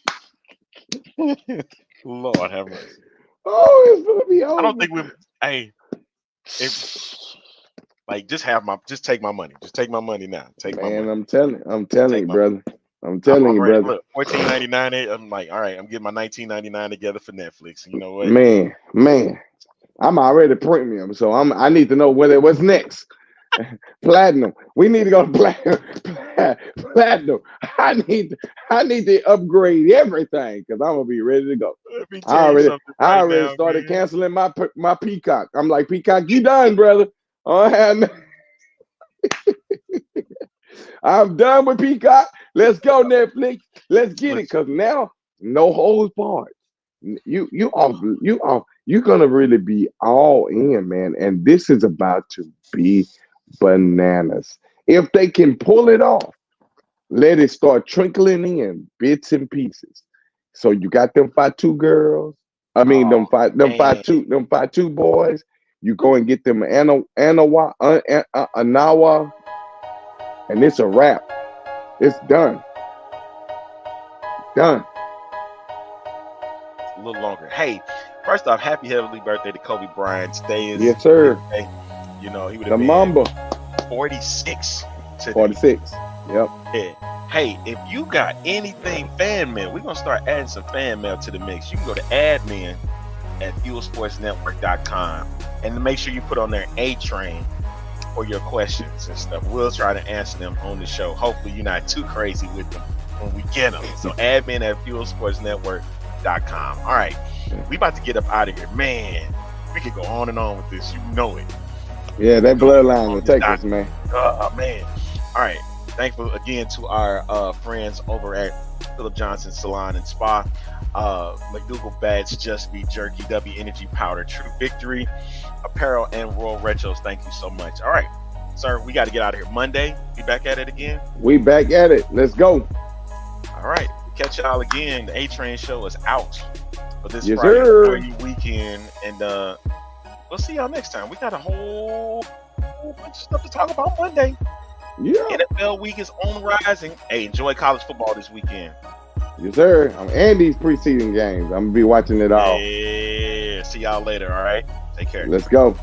Lord have mercy. Oh, it's gonna be over. I don't think just take my money. Just take my money now. Take my money. I'm telling you, brother. I'm telling you, brother. Look, $14.99. I'm like, all right, I'm getting my $19.99 together for Netflix. You know what? Man, I'm already premium, so I need to know what's next. Platinum. We need to go to platinum. I need to upgrade everything because I'm gonna be ready to go. I already started canceling my Peacock. I'm like, Peacock, you done, brother? I'm done with Peacock. Let's go, Netflix. Let's get it, because now no holds barred. You're gonna really be all in, man. And this is about to be bananas. If they can pull it off, let it start trickling in bits and pieces. So you got them 5'2" girls. I mean, them 5'2" boys. You go and get them Anawa, and it's a wrap. It's done. Done. A little longer. Hey, first off, happy heavenly birthday to Kobe Bryant. Yes, sir. Birthday. You know, he would have been Mamba 46 today. 46. Yep. Yeah. Hey, if you got anything fan mail, we're gonna start adding some fan mail to the mix. You can go to admin at fuelsportsnetwork.com and make sure you put on there A-Train for your questions and stuff. We'll try to answer them on the show. Hopefully you're not too crazy with them when we get them. So admin at fuelsportsnetwork.com. All right, we about to get up out of here. Man, we could go on and on with this. You know it. Yeah, that bloodline will take us, man. Man. All right. Thankful again to our friends over at Philip Johnson Salon and Spa. MacDougall Bats, Just Meat Jerky, Dubby Energy Powder, True Victory, Apparel, and Royal Retros. Thank you so much. All right, sir, we got to get out of here. Monday, we back at it again? We back at it. Let's go. All right. Catch y'all again. The A-Train show is out. for this Yes, Friday sir. for you weekend. And we'll see y'all next time. We got a whole bunch of stuff to talk about Monday. Yeah. NFL week is on the rise. And hey, enjoy college football this weekend. Yes, sir. And these preseason games. I'm going to be watching it all. Yeah. See y'all later, all right? Take care. Let's go.